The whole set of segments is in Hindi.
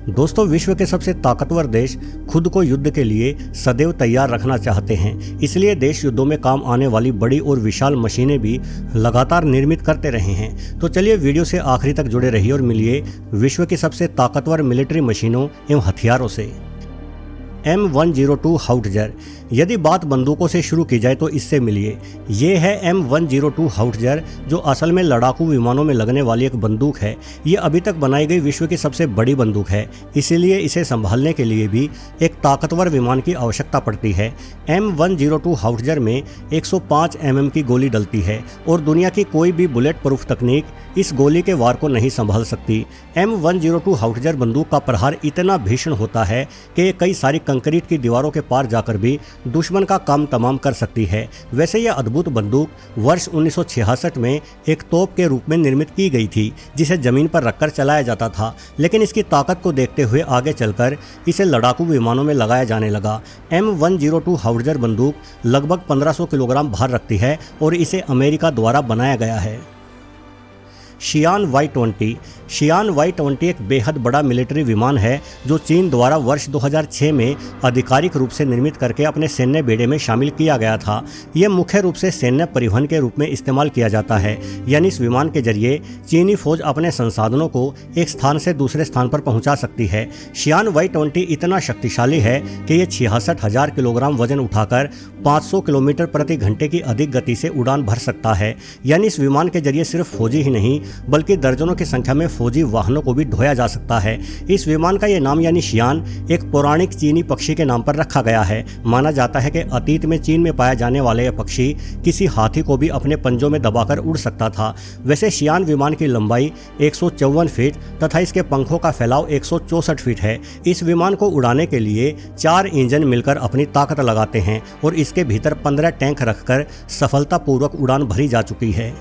दोस्तों, विश्व के सबसे ताकतवर देश खुद को युद्ध के लिए सदैव तैयार रखना चाहते हैं। इसलिए देश युद्धों में काम आने वाली बड़ी और विशाल मशीनें भी लगातार निर्मित करते रहे हैं। तो चलिए वीडियो से आखिरी तक जुड़े रहिए और मिलिए विश्व की सबसे ताकतवर मिलिट्री मशीनों एवं हथियारों से। M102 हाउटजर। यदि बात बंदूकों से शुरू की जाए तो इससे मिलिए। ये है M102 हाउटजर, जो असल में लड़ाकू विमानों में लगने वाली एक बंदूक है। ये अभी तक बनाई गई विश्व की सबसे बड़ी बंदूक है, इसीलिए इसे संभालने के लिए भी एक ताकतवर विमान की आवश्यकता पड़ती है। M102 हाउटजर में 105 mm की गोली डलती है और दुनिया की कोई भी बुलेट प्रूफ तकनीक इस गोली के वार को नहीं संभाल सकती। M102 हाउटजर बंदूक का प्रहार इतना भीषण होता है कि ये कई सारी कंक्रीट की दीवारों के पार जाकर भी दुश्मन का काम तमाम कर सकती है। वैसे यह अद्भुत बंदूक वर्ष 1966 में एक तोप के रूप में निर्मित की गई थी, जिसे जमीन पर रखकर चलाया जाता था, लेकिन इसकी ताकत को देखते हुए आगे चलकर इसे लड़ाकू विमानों में लगाया जाने लगा। M102 हाउटजर बंदूक लगभग 1500 किलोग्राम भार रखती है और इसे अमेरिका द्वारा बनाया गया है। शियान Y-20। शियान Y-20 एक बेहद बड़ा मिलिट्री विमान है जो चीन द्वारा वर्ष 2006 में आधिकारिक रूप से निर्मित करके अपने सैन्य बेड़े में शामिल किया गया था। यह मुख्य रूप से सैन्य परिवहन के रूप में इस्तेमाल किया जाता है, यानी इस विमान के जरिए चीनी फौज अपने संसाधनों को एक स्थान से दूसरे स्थान पर पहुंचा सकती है। शियान Y-20 इतना शक्तिशाली है कि यह 66,000 किलोग्राम वजन उठाकर 500 किलोमीटर प्रति घंटे की अधिक गति से उड़ान भर सकता है। यानी इस विमान के जरिए सिर्फ फौजी ही नहीं बल्कि दर्जनों की संख्या में फौजी वाहनों को भी ढोया जा सकता है। इस विमान का यह नाम यानी शियान एक पौराणिक चीनी पक्षी के नाम पर रखा गया है। माना जाता है कि अतीत में चीन में पाया जाने वाला यह पक्षी किसी हाथी को भी अपने पंजों में दबाकर उड़ सकता था। वैसे शियान विमान की लंबाई 154 फीट तथा इसके पंखों का फैलाव 164 फीट है। इस विमान को उड़ाने के लिए 4 इंजन मिलकर अपनी ताकत लगाते हैं और इसके भीतर 15 टैंक रखकर सफलतापूर्वक उड़ान भरी जा चुकी है।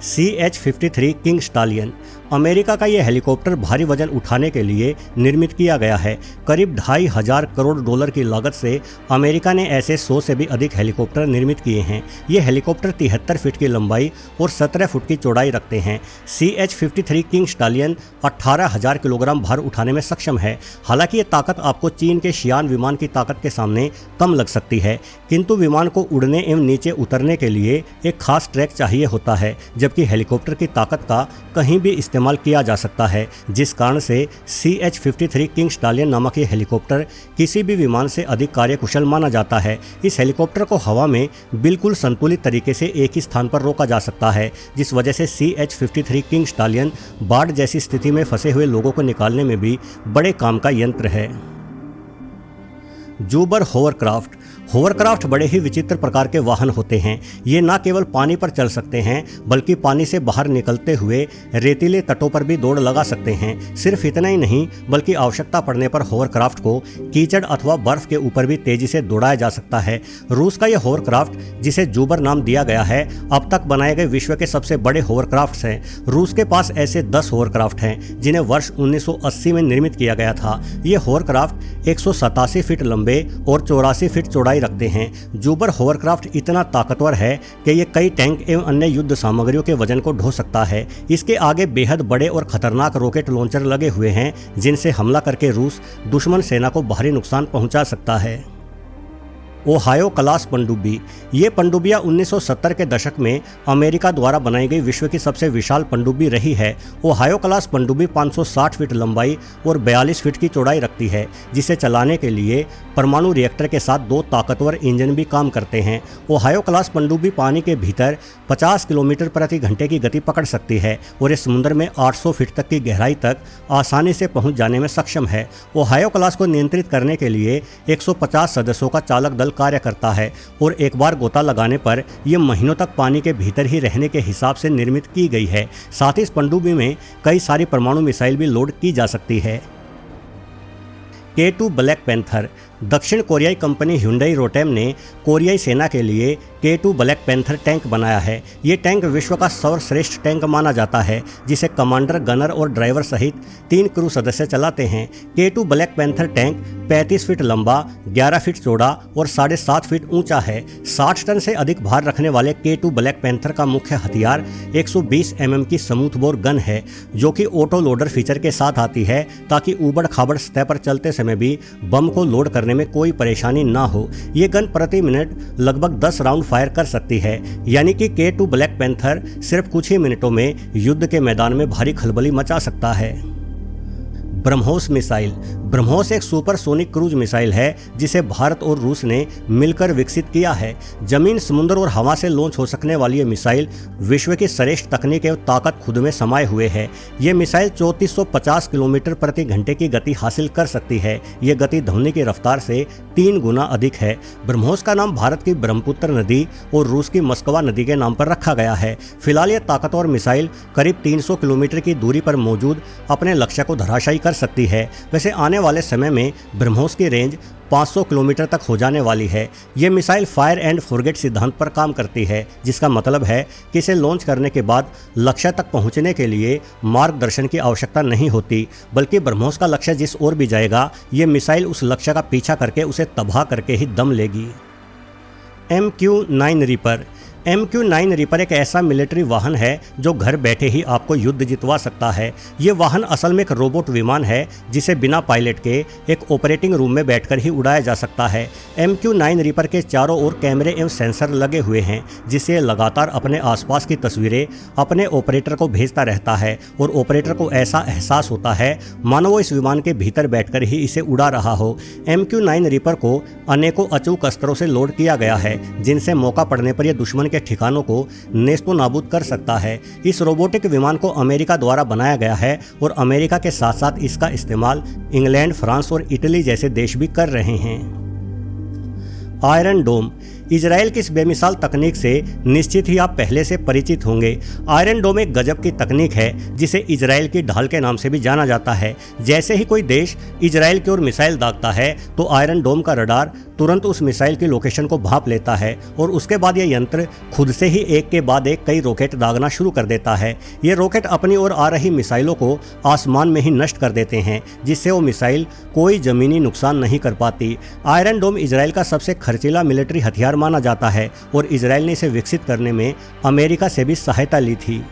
CH-53 king stallion. अमेरिका का यह हेलीकॉप्टर भारी वजन उठाने के लिए निर्मित किया गया है। करीब $2,500 करोड़ की लागत से अमेरिका ने ऐसे 100 से भी अधिक हेलीकॉप्टर निर्मित किए हैं। ये हेलीकॉप्टर 73 फीट की लंबाई और 17 फुट की चौड़ाई रखते हैं। CH-53 किंग स्टालियन 18,000 किलोग्राम भार उठाने में सक्षम है। हालांकि ये ताकत आपको चीन के शियान विमान की ताकत के सामने कम लग सकती है, किंतु विमान को उड़ने एवं नीचे उतरने के लिए एक खास ट्रैक चाहिए होता है, जबकि हेलीकॉप्टर की ताकत का कहीं भी इस्तेमाल किया जा सकता है, जिस कारण से CH-53 किंग स्टालियन नामक ये हेलीकॉप्टर किसी भी विमान से अधिक कार्यकुशल माना जाता है। इस हेलीकॉप्टर को हवा में बिल्कुल संतुलित तरीके से एक ही स्थान पर रोका जा सकता है, जिस वजह से CH-53 किंग स्टालियन बाढ़ जैसी स्थिति में फंसे हुए लोगों को निकालने में भी बड़े काम का यंत्र है। जूबर होवरक्राफ्ट। होवरक्राफ्ट बड़े ही विचित्र प्रकार के वाहन होते हैं। ये न केवल पानी पर चल सकते हैं बल्कि पानी से बाहर निकलते हुए रेतीले तटों पर भी दौड़ लगा सकते हैं। सिर्फ इतना ही नहीं बल्कि आवश्यकता पड़ने पर होवरक्राफ्ट को कीचड़ अथवा बर्फ के ऊपर भी तेजी से दौड़ाया जा सकता है। रूस का यह होवरक्राफ्ट, जिसे जूबर नाम दिया गया है, अब तक बनाए गए विश्व के सबसे बड़े होवरक्राफ्ट हैं। रूस के पास ऐसे 10 होवरक्राफ्ट हैं जिन्हें वर्ष 1980 में निर्मित किया गया था। ये होवरक्राफ्ट 187 फीट लंबे और 84 फीट चौड़ाई रखते हैं। जूबर होवरक्राफ्ट इतना ताकतवर है कि ये कई टैंक एवं अन्य युद्ध सामग्रियों के वजन को ढो सकता है। इसके आगे बेहद बड़े और खतरनाक रॉकेट लॉन्चर लगे हुए हैं, जिनसे हमला करके रूस दुश्मन सेना को भारी नुकसान पहुंचा सकता है। ओहायो क्लास पनडुब्बी। ये पनडुब्बियाँ 1970 के दशक में अमेरिका द्वारा बनाई गई विश्व की सबसे विशाल पनडुब्बी रही है। ओहायो क्लास पनडुब्बी 560 फीट लंबाई और 42 फीट की चौड़ाई रखती है, जिसे चलाने के लिए परमाणु रिएक्टर के साथ 2 ताकतवर इंजन भी काम करते हैं। ओहायो क्लास पनडुब्बी पानी के भीतर 50 किलोमीटर प्रति घंटे की गति पकड़ सकती है और ये समुद्र में 800 फीट तक की गहराई तक आसानी से पहुंच जाने में सक्षम है। ओहायो क्लास को नियंत्रित करने के लिए 150 सदस्यों का चालक दल कार्य करता है और एक बार गोता लगाने पर यह महीनों तक पानी के भीतर ही रहने के हिसाब से निर्मित की गई है। साथ ही इस पनडुब्बी में कई सारी परमाणु मिसाइल भी लोड की जा सकती है। K2 black panther. दक्षिण कोरियाई कंपनी ह्युंडई रोटेम ने कोरियाई सेना के लिए K2 ब्लैक पैंथर टैंक बनाया है। ये टैंक विश्व का सर्वश्रेष्ठ टैंक माना जाता है, जिसे कमांडर, गनर और ड्राइवर सहित 3 क्रू सदस्य चलाते हैं। K2 black panther tank 35 feet लंबा, 11 फीट चौड़ा और 7.5 फीट ऊंचा है। 60 टन से अधिक भार रखने वाले K2 ब्लैक पैंथर का मुख्य हथियार 120 mm की स्मूथ बोर गन है, जो कि ऑटो लोडर फीचर के साथ आती है, ताकि ऊबड़ खाबड़ सतह पर चलते समय भी बम को लोड करने में कोई परेशानी ना हो। ये गन प्रति मिनट लगभग 10 राउंड फायर कर सकती है, यानी कि K2 ब्लैक पैंथर सिर्फ कुछ ही मिनटों में युद्ध के मैदान में भारी खलबली मचा सकता है। ब्रह्मोस मिसाइल। ब्रह्मोस एक सुपरसोनिक क्रूज मिसाइल है, जिसे भारत और रूस ने मिलकर विकसित किया है। जमीन, समुद्र और हवा से लॉन्च हो सकने वाली ये मिसाइल विश्व की श्रेष्ठ तकनीक एवं ताकत खुद में समाये हुए है। ये मिसाइल 3450 किलोमीटर प्रति घंटे की गति हासिल कर सकती है। ये गति ध्वनि की रफ्तार से 3 गुना अधिक है। ब्रह्मोस का नाम भारत की ब्रह्मपुत्र नदी और रूस की मस्कवा नदी के नाम पर रखा गया है। फिलहाल ये ताकतवर मिसाइल करीब 300 किलोमीटर की दूरी पर मौजूद अपने लक्ष्य को धराशायी कर सकती है। वैसे आने वाले समय में ब्रह्मोस की रेंज 500 किलोमीटर तक हो जाने वाली है। ये मिसाइल फायर एंड फॉरगेट सिद्धांत पर काम करती है, जिसका मतलब है कि इसे लॉन्च करने के बाद लक्ष्य तक पहुंचने के लिए मार्गदर्शन की आवश्यकता नहीं होती, बल्कि ब्रह्मोस का लक्ष्य जिस ओर भी जाएगा, ये मिसाइल उस लक्ष्य का पीछा करके उसे तबाह करके ही दम लेगी। MQ-9 reaper. MQ-9 रीपर एक ऐसा मिलिट्री वाहन है जो घर बैठे ही आपको युद्ध जितवा सकता है। ये वाहन असल में एक रोबोट विमान है, जिसे बिना पायलट के एक ऑपरेटिंग रूम में बैठकर ही उड़ाया जा सकता है। MQ-9 रीपर के चारों ओर कैमरे एवं सेंसर लगे हुए हैं, जिससे लगातार अपने आसपास की तस्वीरें अपने ऑपरेटर को भेजता रहता है और ऑपरेटर को ऐसा एहसास होता है मानो वो इस विमान के भीतर बैठकर ही इसे उड़ा रहा हो। MQ-9 रीपर को अनेकों अचूक अस्त्रों से लोड किया गया है, जिनसे मौका पड़ने पर यह दुश्मन के ठिकानों को नेस्तो नाबूद कर सकता है। इस रोबोटिक विमान को अमेरिका द्वारा बनाया गया है और अमेरिका के साथ साथ इसका इस्तेमाल इंग्लैंड, फ्रांस और इटली जैसे देश भी कर रहे हैं। आयरन डोम। इजराइल की इस बेमिसाल तकनीक से निश्चित ही आप पहले से परिचित होंगे। आयरन डोम एक गजब की तकनीक है, जिसे इजराइल की ढाल के नाम से भी जाना जाता है। जैसे ही कोई देश इजराइल की ओर मिसाइल दागता है, तो आयरन डोम का रडार तुरंत उस मिसाइल की लोकेशन को भांप लेता है और उसके बाद यह यंत्र खुद से ही एक के बाद एक कई रॉकेट दागना शुरू कर देता है। ये रॉकेट अपनी ओर आ रही मिसाइलों को आसमान में ही नष्ट कर देते हैं, जिससे वो मिसाइल कोई जमीनी नुकसान नहीं कर पाती। आयरन डोम इजराइल का सबसे खर्चीला मिलिट्री हथियार माना जाता है और इजराइल ने इसे विकसित करने में अमेरिका से भी सहायता ली थी।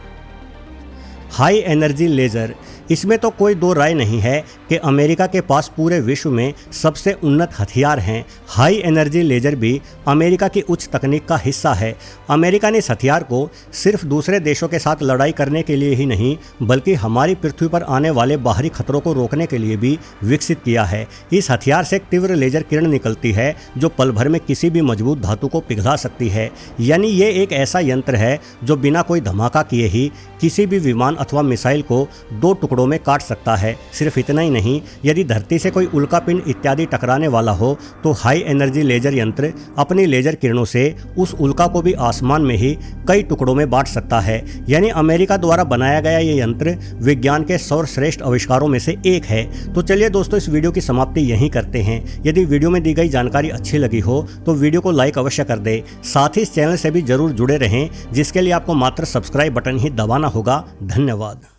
High energy laser. इसमें तो कोई दो राय नहीं है कि अमेरिका के पास पूरे विश्व में सबसे उन्नत हथियार हैं। हाई एनर्जी लेजर भी अमेरिका की उच्च तकनीक का हिस्सा है। अमेरिका ने इस हथियार को सिर्फ दूसरे देशों के साथ लड़ाई करने के लिए ही नहीं, बल्कि हमारी पृथ्वी पर आने वाले बाहरी खतरों को रोकने के लिए भी विकसित किया है। इस हथियार से एक तीव्र लेजर किरण निकलती है, जो पल भर में किसी भी मजबूत धातु को पिघला सकती है। यानी ये एक ऐसा यंत्र है जो बिना कोई धमाका किए ही किसी भी विमान अथवा मिसाइल को 2 टुकड़ों में काट सकता है। सिर्फ इतना ही नहीं, यदि धरती से कोई उल्कापिंड इत्यादि टकराने वाला हो, तो हाई एनर्जी लेजर यंत्र अपनी लेजर किरणों से उस उल्का को भी आसमान में ही कई टुकड़ों में बांट सकता है। यानी अमेरिका द्वारा बनाया गया ये यंत्र विज्ञान के सर्वश्रेष्ठ आविष्कारों में से एक है। तो चलिए दोस्तों, इस वीडियो की समाप्ति यहीं करते हैं। यदि वीडियो में दी गई जानकारी अच्छी लगी हो तो वीडियो को लाइक अवश्य कर दे। साथ ही इस चैनल से भी जरूर जुड़े रहें, जिसके लिए आपको मात्र सब्सक्राइब बटन ही दबाना होगा। धन्यवाद।